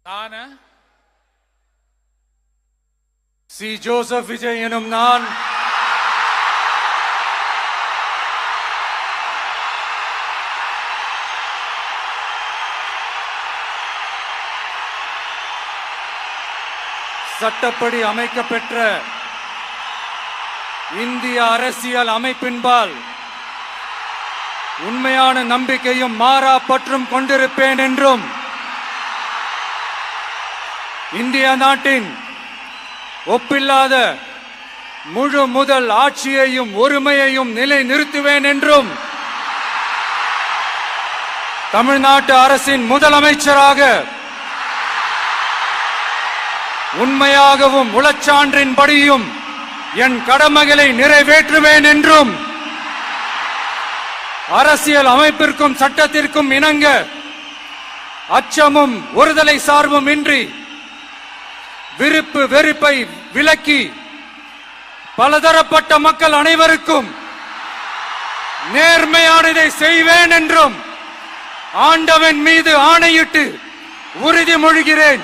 நான் C. Joseph Vijay எனும் நான் சட்டப்படி அமைக்கப்பெற்ற இந்திய அரசியல் அமைப்பின்பால் உண்மையான நம்பிக்கையும் மாறா பற்றும் கொண்டிருப்பேன் என்றும் இந்திய நாட்டின் ஒப்பில்லாத முழு முதல் ஆட்சியையும் ஒருமையையும் நிலை நிறுத்துவேன் என்றும் தமிழ்நாட்டு அரசின் முதலமைச்சராக உண்மையாகவும் உளச்சான்றின்படியும் என் கடமைகளை நிறைவேற்றுவேன் என்றும் அரசியல் அமைப்பிற்கும் சட்டத்திற்கும் இணங்க அச்சமும் ஒருதலை சார்பும் இன்றி விருப்பு வெறுப்பை விலக்கி பலதரப்பட்ட மக்கள் அனைவருக்கும் நேர்மையானதை செய்வேன் என்றும் ஆண்டவன் மீது ஆணையிட்டு உறுதிமொழிகிறேன்.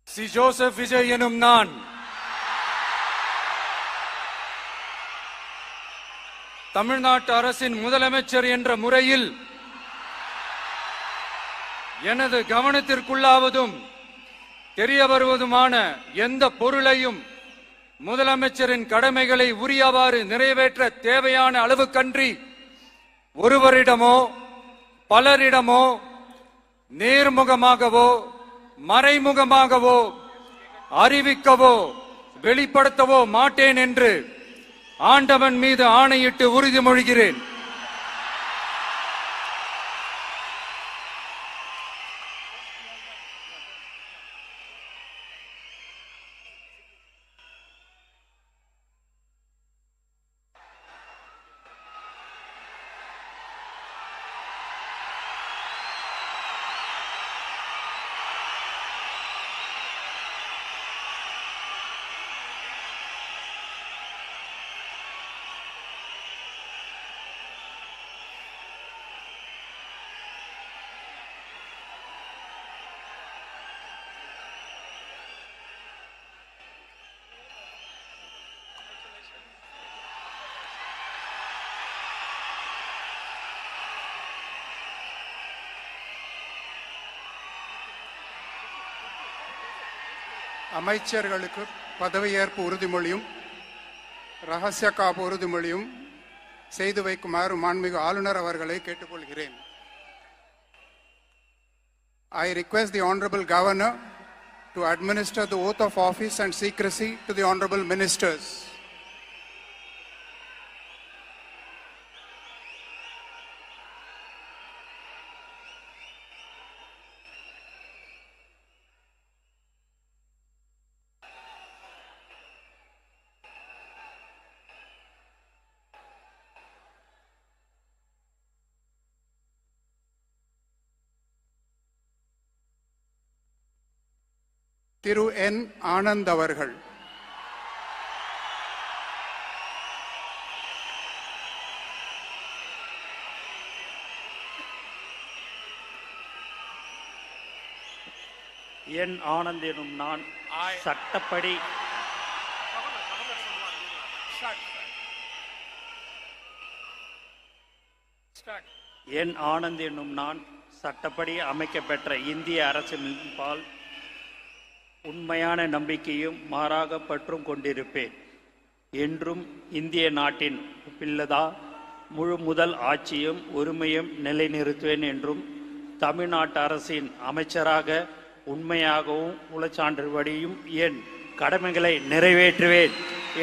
சி. ஜோசப் விஜய் எனும் நான் தமிழ்நாட்டு அரசின் முதலமைச்சர் என்ற முறையில் எனது கவனத்திற்குள்ளாவதும் தெரிய வருவதுமான எந்த பொருளையும் முதலமைச்சரின் கடமைகளை உரியவாறு நிறைவேற்ற தேவையான அளவுக்கன்றி ஒருவரிடமோ பலரிடமோ நேர்முகமாகவோ மறைமுகமாகவோ அறிவிக்கவோ வெளிப்படுத்தவோ மாட்டேன் என்று ஆண்டவன் மீது ஆணையிட்டு உறுதிமொழிகிறேன். அமைச்சர்களுக்கு பதவியேற்பு உறுதிமொழியும் ரகசிய காப்பு உறுதிமொழியும் செய்து வைக்குமாறு மாண்புமிகு ஆளுநர் அவர்களை கேட்டுக்கொள்கிறேன். I request the Honorable Governor to administer the oath of office and secrecy to the Honorable Ministers. திரு என். ஆனந்த் அவர்கள். என் ஆனந்த் எனும் நான் சட்டப்படி என் ஆனந்த் எனும் நான் சட்டப்படி அமைக்கப்பெற்ற இந்திய அரசின்பால் உண்மையான நம்பிக்கையும் மாறாக பற்றும் கொண்டிருப்பேன் என்றும் இந்திய நாட்டின் ஒப்பில்லதா முழு முதல் ஆட்சியும் ஒருமையும் நிலைநிறுத்துவேன் என்றும் தமிழ்நாட்டு அரசின் அமைச்சராக உண்மையாகவும் உளச்சான்றுபடியும் என் கடமைகளை நிறைவேற்றுவேன்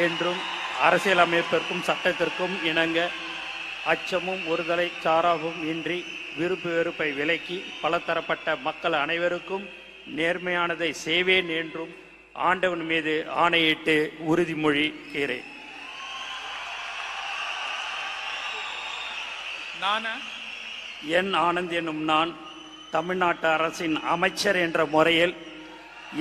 என்றும் அரசியலமைப்பிற்கும் சட்டத்திற்கும் இணங்க அச்சமும் ஒருதலை சாராவும் இன்றி விருப்பு வெறுப்பை விலக்கி பலதரப்பட்ட மக்கள் அனைவருக்கும் நேர்மையானதை செய்வேன் என்றும் ஆண்டவன் மீது ஆணையிட்டு உறுதிமொழிகிறேன். என் ஆனந்த் என்னும் நான் தமிழ்நாட்டு அரசின் அமைச்சர் என்ற முறையில்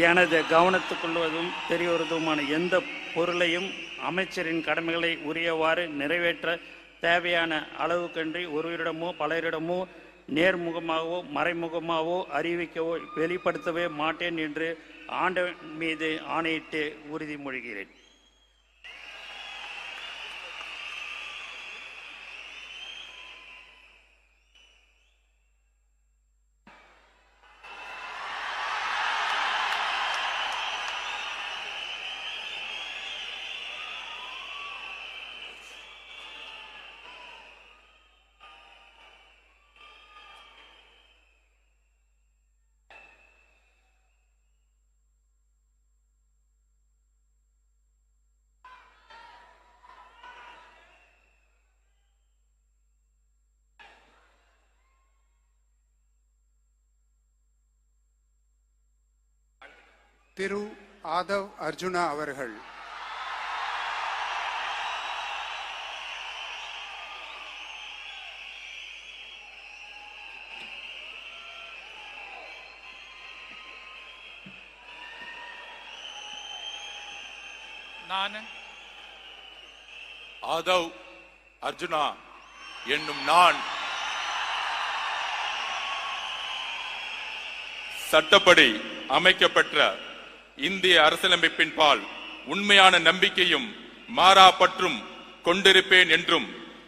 எனது கவனத்துக்கொள்வதும் தெரியவருவதுமான எந்த பொருளையும் அமைச்சரின் கடமைகளை உரியவாறு நிறைவேற்ற தேவையான அளவுக்கன்றி ஒருவரிடமோ பலரிடமோ நேர்முகமாகவோ மறைமுகமாகவோ அறிவிக்கவோ வெளிப்படுத்தவே மாட்டேன் என்று ஆண்டவன் மீது ஆணையிட்டு உறுதிமொழிகிறேன். திரு ஆதவ் அர்ஜுனா அவர்கள். ஆதவ் அர்ஜுனா என்னும் நான் சட்டப்படி அமைக்கப்பெற்ற இந்திய அரசியலமைப்பின் பால் உண்மையான நம்பிக்கையும் மாறா பற்றும் கொண்டிருப்பேன் என்றும்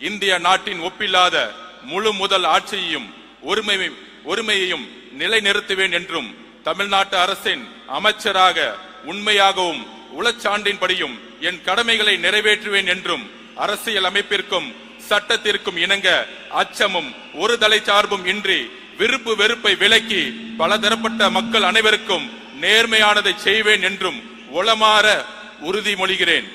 இந்திய நாட்டின் ஒப்பில்லாத முழு முதல் ஆட்சியையும் ஒருமையையும் நிலைநிறுத்துவேன் என்றும் தமிழ்நாட்டு அரசின் அமைச்சராக உண்மையாகவும் உளச்சான்றின்படியும் என் கடமைகளை நிறைவேற்றுவேன் என்றும் அரசியல் அமைப்பிற்கும் சட்டத்திற்கும் இணங்க அச்சமும் ஒரு தலை சார்பும் இன்றி விருப்பு வெறுப்பை விலக்கி பலதரப்பட்ட மக்கள் அனைவருக்கும் நேர்மையானதை செய்வேன் என்றும் உளமாற உறுதிமொழிகிறேன்.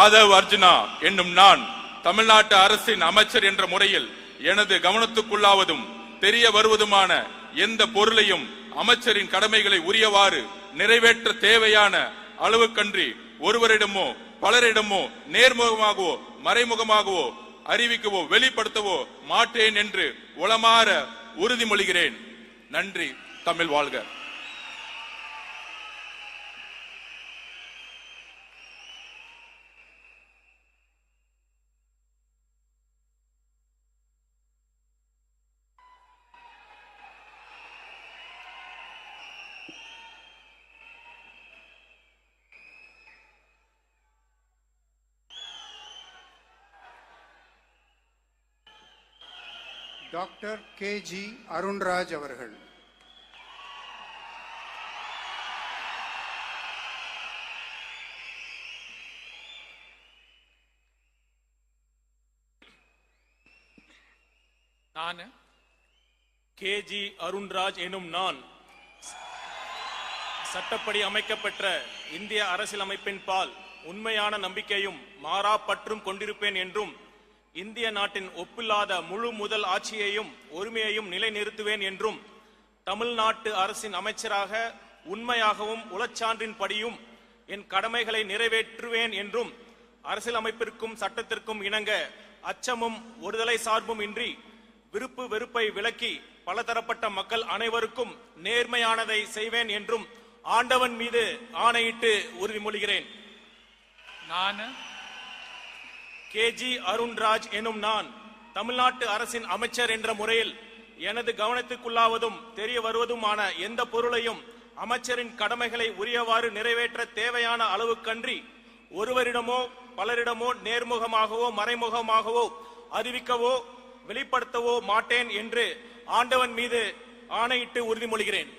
ஆதவ் அர்ஜுனா என்னும் நான் தமிழ்நாட்டு அரசின் அமைச்சர் என்ற முறையில் எனது கவனத்துக்குள்ளாவதும் தெரிய வருவதுமான எந்த பொருளையும் அமைச்சரின் கடமைகளை உரியவாறு நிறைவேற்ற தேவையான அளவுக்கன்றி ஒருவரிடமோ பலரிடமோ நேர்முகமாகவோ மறைமுகமாகவோ அறிவிக்கவோ வெளிப்படுத்தவோ மாட்டேன் என்று உளமாற உறுதிமொழிகிறேன். நன்றி. தமிழ் வாழ்க. டாக்டர் KG அருண்ராஜ் அவர்கள். KG அருண்ராஜ் எனும் நான் சட்டப்படி அமைக்கப்பெற்ற இந்திய அரசியலமைப்பின் பால் உண்மையான நம்பிக்கையும் மாறா பற்றும் கொண்டிருப்பேன் என்றும் இந்திய நாட்டின் ஒப்பில்லாத முழு முதல் ஆட்சியையும் ஒருமையையும் நிலைநிறுத்துவேன் என்றும் தமிழ்நாட்டு அரசின் அமைச்சராக உண்மையாகவும் உளச்சான்றின்படியும் என் கடமைகளை நிறைவேற்றுவேன் என்றும் அரசியலமைப்பிற்கும் சட்டத்திற்கும் இணங்க அச்சமும் ஒருதலை சார்பும் இன்றி விருப்பு வெறுப்பை விலக்கி பலதரப்பட்ட மக்கள் அனைவருக்கும் நேர்மையானதை செய்வேன் என்றும் ஆண்டவன் மீது ஆணையிட்டு உறுதிமொழிகிறேன். KG அருண்ராஜ் எனும் நான் தமிழ்நாட்டு அரசின் அமைச்சர் என்ற முறையில் எனது கவனத்துக்குள்ளாவதும் தெரிய வருவதுமான எந்த பொருளையும் அமைச்சரின் கடமைகளை உரியவாறு நிறைவேற்ற தேவையான அளவுக்கன்றி ஒருவரிடமோ பலரிடமோ நேர்முகமாகவோ மறைமுகமாகவோ அறிவிக்கவோ வெளிப்படுத்தவோ மாட்டேன் என்று ஆண்டவன் மீது ஆணையிட்டு உறுதிமொழிகிறேன்.